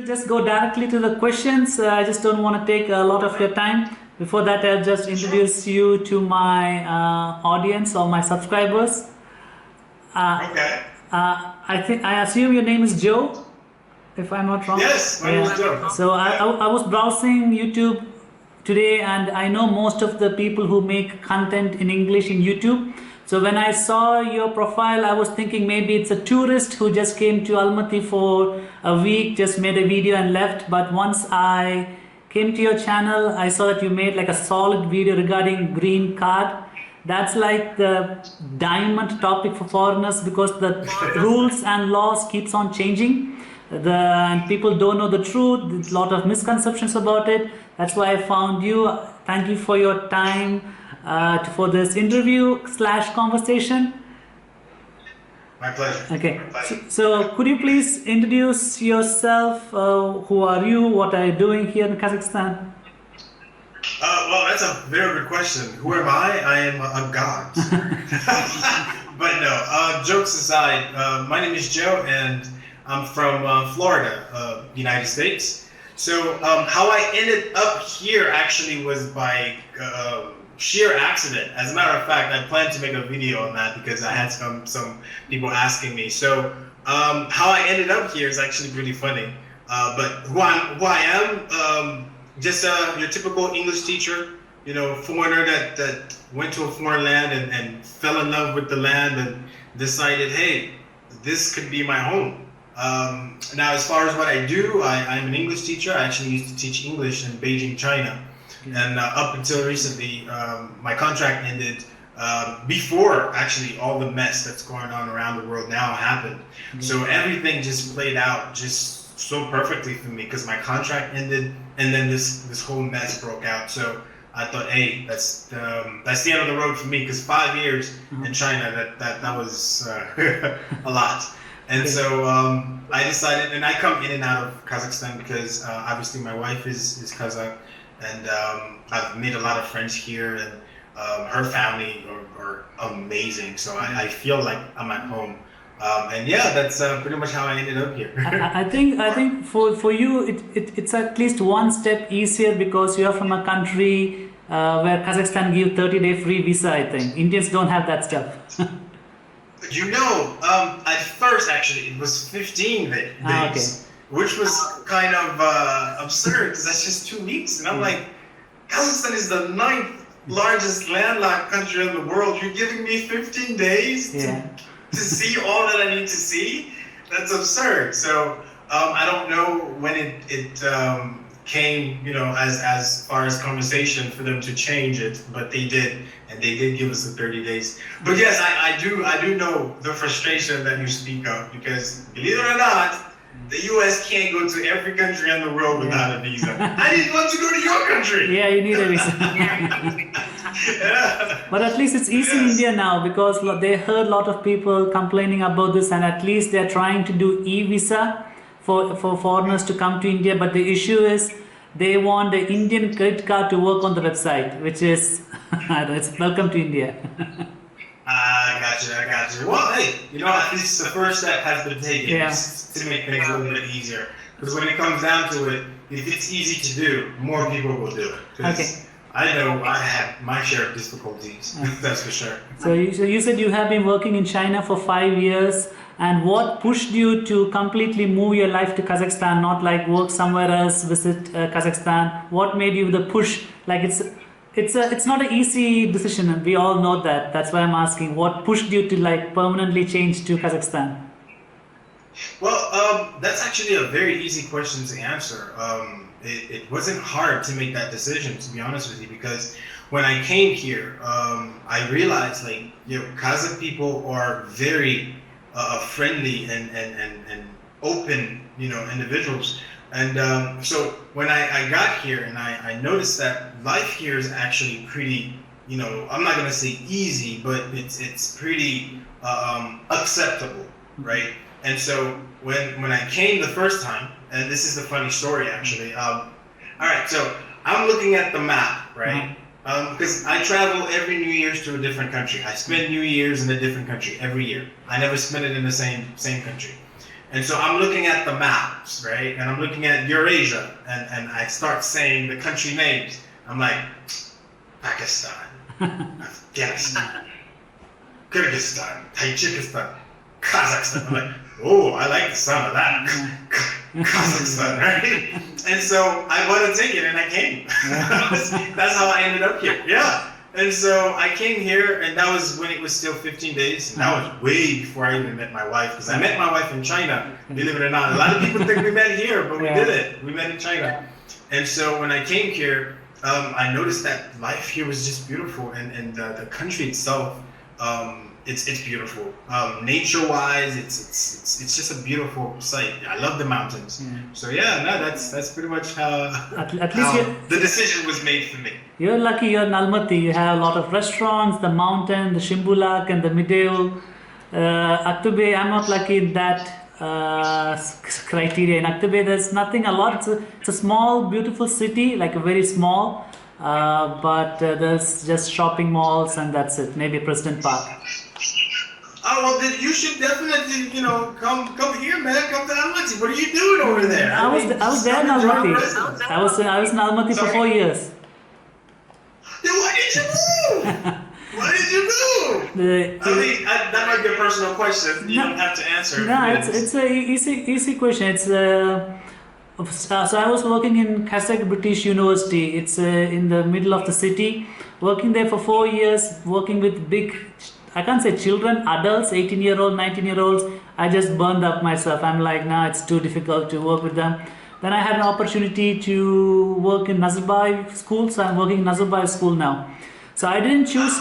just go directly to the questions. I just don't want to take a lot of your time. Before that, I'll just introduce you to my audience or my subscribers. Okay. I assume your name is Joe, if I'm not wrong. Yes, my name is Joe. So I was browsing YouTube today, and I know most of the people who make content in English in YouTube. So when I saw your profile, I was thinking maybe it's a tourist who just came to Almaty for a week, just made a video and left. But once I came to your channel, I saw that you made like a solid video regarding green card. That's like the diamond topic for foreigners because the rules and laws keeps on changing. And people don't know the truth. There's a lot of misconceptions about it. That's why I found you. Thank you for your time for this interview / conversation. My pleasure. Okay. So could you please introduce yourself? Who are you? What are you doing here in Kazakhstan? Well, that's a very good question. Who am I? I am a god. But no, jokes aside, my name is Joe and I'm from Florida, United States. So how I ended up here actually was by sheer accident. As a matter of fact, I planned to make a video on that because I had some people asking me. So how I ended up here is actually pretty funny. But who I am, just your typical English teacher, you know, foreigner that went to a foreign land and fell in love with the land and decided, hey, this could be my home. Now, as far as what I do, I'm an English teacher. I actually used to teach English in Beijing, China. And up until recently, my contract ended before actually all the mess that's going on around the world now happened. So everything just played out just so perfectly for me because my contract ended and then this whole mess broke out. So I thought, hey, that's the end of the road for me because 5 years in China, that was a lot. And so I decided, and I come in and out of Kazakhstan because obviously my wife is Kazakh, and I've made a lot of friends here, and her family are amazing. So I feel like I'm at home. And yeah, that's pretty much how I ended up here. I think for you it's at least one step easier because you are from a country where Kazakhstan gives 30-day free visa. I think Indians don't have that stuff. You know, at first actually it was 15 days, okay. Which was kind of absurd because that's just 2 weeks. And I'm like, Kazakhstan is the 9th largest landlocked country in the world. You're giving me 15 days to see all that I need to see? That's absurd. So I don't know when it came, you know, as far as conversation for them to change it, but they did, and they did give us the 30 days. But yes, I do know the frustration that you speak of because believe it or not, the U.S. can't go to every country in the world without a visa. I didn't want to go to your country. Yeah, you need a visa. But at least it's easy in India now because they heard a lot of people complaining about this, and at least they're trying to do e-visa for foreigners to come to India. But the issue is they want the Indian credit card to work on the website, which is it's welcome to India. I got you. Well, hey, you know, at least the first step has been taken to make things a little bit easier. Because when it comes down to it, if it's easy to do, more people will do it. Okay. I know I had my share of difficulties, that's for sure. So you said you have been working in China for 5 years, and what pushed you to completely move your life to Kazakhstan, not like work somewhere else, visit Kazakhstan? What made you the push? Like it's not an easy decision, and we all know that. That's why I'm asking, what pushed you to like permanently change to Kazakhstan? Well, that's actually a very easy question to answer. It wasn't hard to make that decision, to be honest with you, because when I came here, I realized like, you know, Kazakh people are very friendly and open, you know, individuals. And so when I got here and I noticed that life here is actually pretty, you know, I'm not going to say easy, but it's pretty acceptable, right? And so when I came the first time, and this is the funny story actually. All right, so I'm looking at the map, right? Because I travel every New Year's to a different country. I spend New Year's in a different country every year. I never spend it in the same country. And so I'm looking at the maps, right? And I'm looking at Eurasia, and I start saying the country names. I'm like, Pakistan, Afghanistan, Kyrgyzstan, Tajikistan, Kazakhstan. I'm like, oh, I like the sound of that. Kazakhstan, right? And so I bought a ticket and I came. That's how I ended up here. Yeah. And so I came here, and that was when it was still 15 days. And that was way before I even met my wife, because I met my wife in China, believe it or not. A lot of people think we met here, but we didn't. We met in China. And so when I came here, I noticed that life here was just beautiful, and the country itself, it's beautiful. Nature-wise, it's just a beautiful sight. I love the mountains. So yeah, no, that's pretty much how the decision was made for me. You're lucky. You're in Almaty. You have a lot of restaurants, the mountain, the Shimbulak, and the Mideo. Aktube, I'm not lucky in that criteria. In Aktube, there's nothing a lot. It's a small, beautiful city, like a very small, but there's just shopping malls, and that's it. Maybe President Park. Oh, well, then you should definitely, come here, man. Come to Almaty. What are you doing over there? I was there in Almaty. I was in Almaty for 4 years. Then why did you move? Why did you move? That might be a personal question. You don't have to answer. No, it's a easy question. It's so I was working in Kazakh British University. It's in the middle of the city. Working there for 4 years, working with big, I can't say children, adults, 18-year-old, 19-year-olds. I just burned up myself. I'm like, nah, it's too difficult to work with them. Then I had an opportunity to work in Nazarbayev school, so I'm working in Nazarbayev school now. So I didn't choose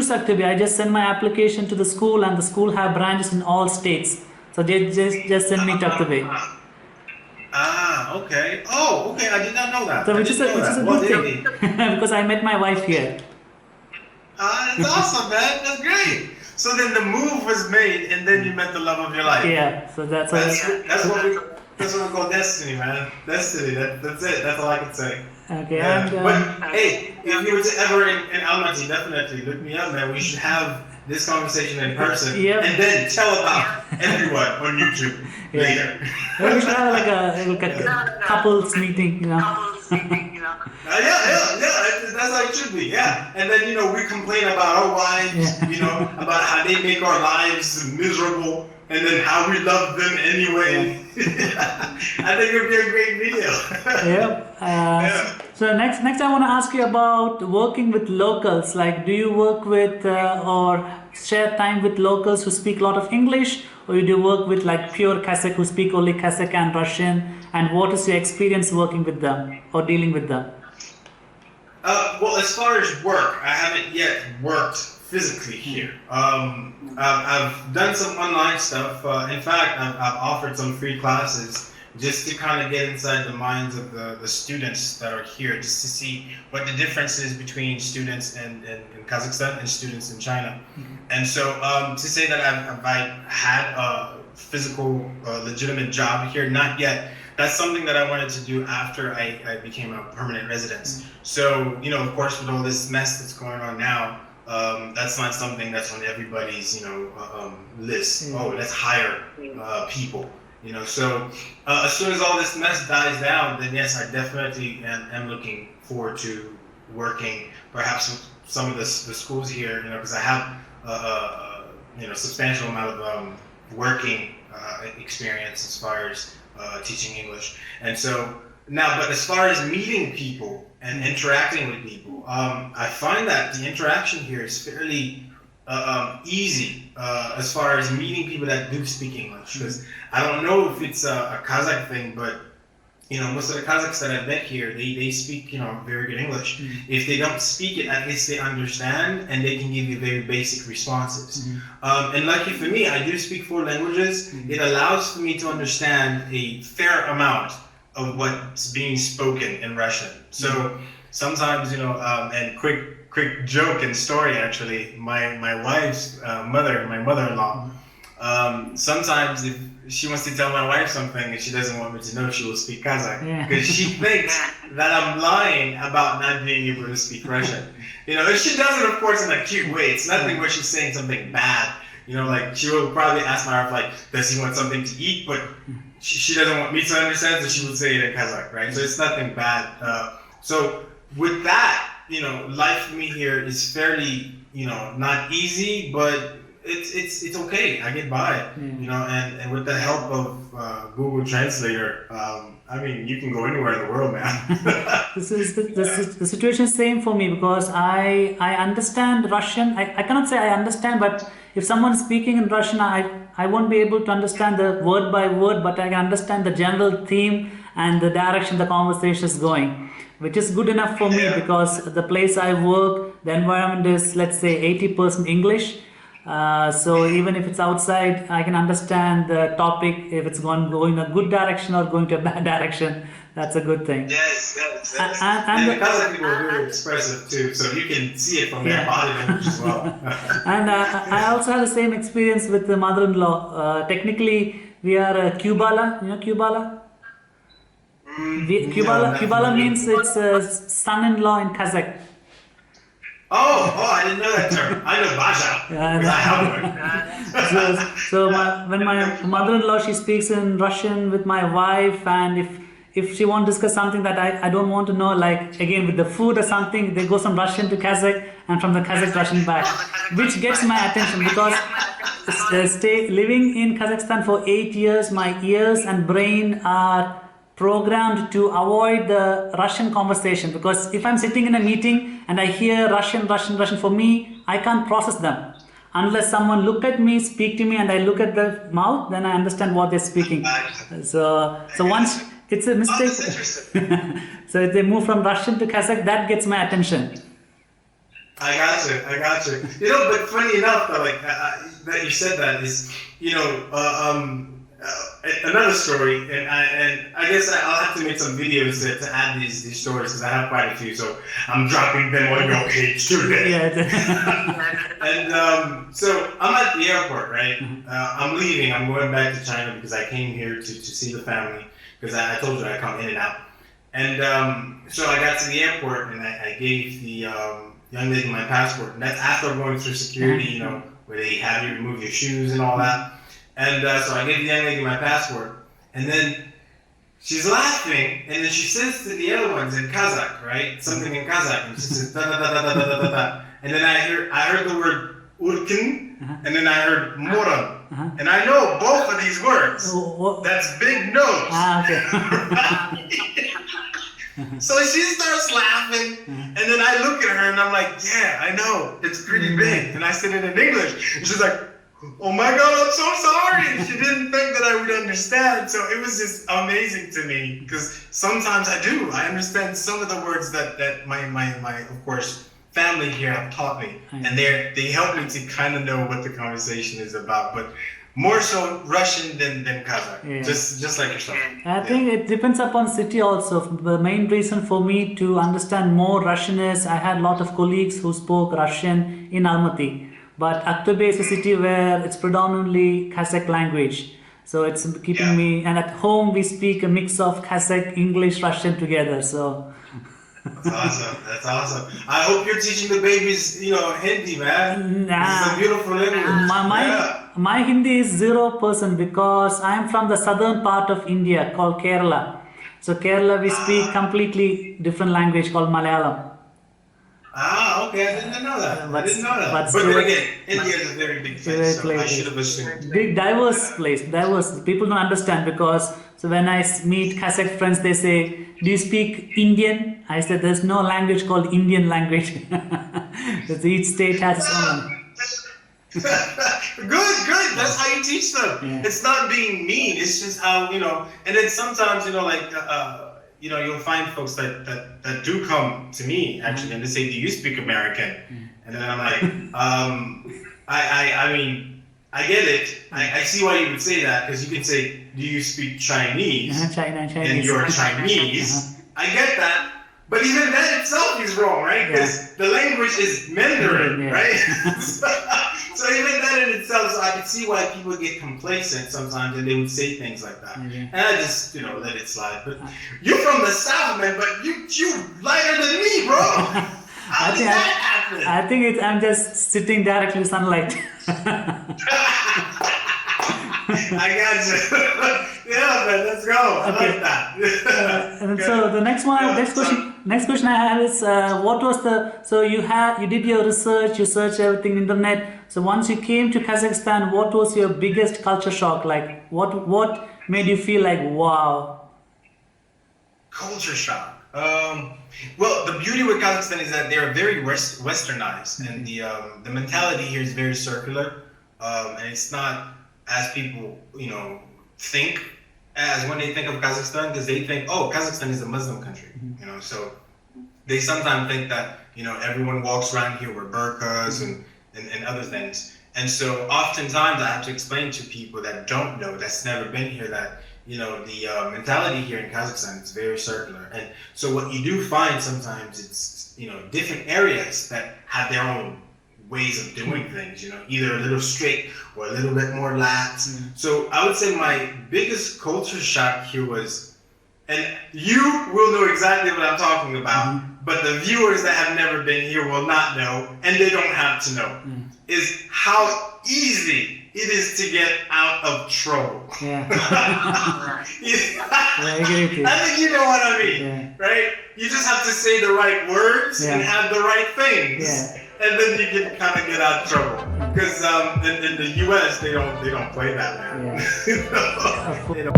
Aktube. I just sent my application to the school, and the school have branches in all states. So they just sent me to Aktube. Okay. Oh, okay. I did not know that. So which is a good thing because I met my wife here. That's awesome, man. That's great. So then the move was made, and then you met the love of your life. Yeah. So that's what we call destiny, man. Destiny. That's it. That's all I can say. Okay. Yeah. But hey, if you were to ever in Almaty, definitely look me up, man. We should have this conversation in person, and then tell about everyone on YouTube later. We should have like a couples meeting, That's how it should be, yeah. And then, we complain about our wives, about how they make our lives miserable, and then how we love them anyway. I think it would be a great video. So next I want to ask you about working with locals. Like, do you work with or share time with locals who speak a lot of English, or you do work with like pure Kazakh who speak only Kazakh and Russian? And what is your experience working with them or dealing with them? Well, as far as work, I haven't yet worked physically here. I've done some online stuff. In fact, I've offered some free classes just to kind of get inside the minds of the students that are here, just to see what the difference is between students in Kazakhstan and students in China. And so to say that I've had a physical, legitimate job here, not yet. That's something that I wanted to do after I became a permanent resident. So, of course, with all this mess that's going on now, that's not something that's on everybody's, list. Oh, let's hire people. So as soon as all this mess dies down, then yes, I definitely am looking forward to working perhaps with some of the schools here, because I have substantial amount of working experience as far as teaching English. And so now, but as far as meeting people and interacting with people, I find that the interaction here is fairly easy as far as meeting people that do speak English. Because I don't know if it's a Kazakh thing, but most of the Kazakhs that I've met here, they speak very good English. If they don't speak it, at least they understand, and they can give you very basic responses. And lucky for me, I do speak 4 languages. It allows for me to understand a fair amount of what's being spoken in Russian. So sometimes, and quick joke and story actually, my wife's mother, my mother-in-law, sometimes if she wants to tell my wife something and she doesn't want me to know, she will speak Kazakh, because she thinks that I'm lying about not being able to speak Russian. And she does it, of course, in a cute way. It's nothing where she's saying something bad. Like she will probably ask my wife, like, does he want something to eat? But she doesn't want me to understand, so she would say it in Kazakh, right? So it's nothing bad. So with that, life for me here is fairly, not easy, but it's okay. I get by, and with the help of Google Translator, you can go anywhere in the world, man. This is the situation is same for me because I understand Russian. I cannot say I understand, but if someone is speaking in Russian, I won't be able to understand the word by word, but I can understand the general theme and the direction the conversation is going, which is good enough for me because the place I work, the environment is, let's say, 80% English. So even if it's outside, I can understand the topic if it's going in a good direction or going to a bad direction. That's a good thing. Yes. And the Kazakh people are very expressive too, so you can see it from their body language as well. And I also had the same experience with the mother-in-law. Technically, we are a Kubala. You know Kubala? Kubala means it's a son-in-law in Kazakh. Oh, I didn't know that term. I know Baja. So when my mother-in-law, she speaks in Russian with my wife, and if she wants to discuss something that I don't want to know, like again with the food or something, they go from Russian to Kazakh and from the Kazakh Russian back, which gets my attention because living in Kazakhstan for 8 years, my ears and brain are programmed to avoid the Russian conversation, because if I'm sitting in a meeting and I hear Russian, for me, I can't process them. Unless someone look at me, speak to me, and I look at the mouth, then I understand what they're speaking. So once it's a mistake. So if they move from Russian to Kazakh, that gets my attention. I got you. But funny enough, though, like that you said that is, another story, and I guess I'll have to make some videos to add these stories because I have quite a few, so I'm dropping them on your page today. And so I'm at the airport, right? I'm leaving. I'm going back to China because I came here to see the family because I told you I come in and out. And so I got to the airport and I gave the young lady my passport, and that's after going through security, where they have you remove your shoes and all that. And so I gave the young lady my passport, and then she's laughing, and then she says to the other ones in Kazakh, right? Something in Kazakh, and she says da da da da da da da da. And then I heard the word urkin, and then I heard moran, and I know both of these words. That's big nose. So she starts laughing, and then I look at her, and I'm like, yeah, I know, it's pretty big. And I said it in English, and she's like, oh my God, I'm so sorry. She didn't think that I would understand. So it was just amazing to me because sometimes I understand some of the words that my of course, family here have taught me. And they help me to kind of know what the conversation is about. But more so Russian than Kazakh, just like yourself. I think it depends upon city also. The main reason for me to understand more Russian is I had a lot of colleagues who spoke Russian in Almaty. But Aktobe is a city where it's predominantly Kazakh language. So it's keeping me, and at home we speak a mix of Kazakh, English, Russian together. So That's awesome. I hope you're teaching the babies, Hindi, man. It's a beautiful language. My Hindi is 0% because I am from the southern part of India called Kerala. So Kerala we speak completely different language called Malayalam. Okay, I didn't know that. But then again, India is a very big place, so I should have assumed. Big, diverse place, diverse. People don't understand because, so when I meet Kazakh friends, they say, do you speak Indian? I said, there's no language called Indian language. Each state has its own. Good. That's how you teach them. Yeah. It's not being mean. It's just how, and then sometimes, you'll find folks that do come to me actually and they say, do you speak American? And then I'm like, I get it. I see why you would say that, because you can say, do you speak Chinese? Chinese. And you're Chinese. I get that. But even that itself is wrong, right? Because the language is Mandarin, right? So even that in itself, so I can see why people get complacent sometimes and they would say things like that. And I just, let it slide. But you're from the South, man, but you lighter than me, bro. How did that happen? exactly. I think I'm just sitting directly in sunlight. I got you. Yeah, man, let's go. I like that. And so the next question I have is, what was so you did your research, you searched everything internet. So once you came to Kazakhstan, what was your biggest culture shock? Like what made you feel like wow? Culture shock. Well, the beauty with Kazakhstan is that they're very westernized, and the mentality here is very circular, and it's not as people think as when they think of Kazakhstan, because they think, oh, Kazakhstan is a Muslim country, so they sometimes think that everyone walks around here with burqas and other things, and so oftentimes I have to explain to people that don't know, that's never been here, that the mentality here in Kazakhstan is very circular. And so what you do find sometimes, it's different areas that have their own ways of doing things, either a little straight or a little bit more lax. So I would say my biggest culture shock here was, and you will know exactly what I'm talking about, but the viewers that have never been here will not know, and they don't have to know, is how easy it is to get out of trouble. Yeah. I think you know what I mean, right? You just have to say the right words and have the right things, and then you can kind of get out of trouble. Because in the U.S. they don't play that, man. Yeah. They don't.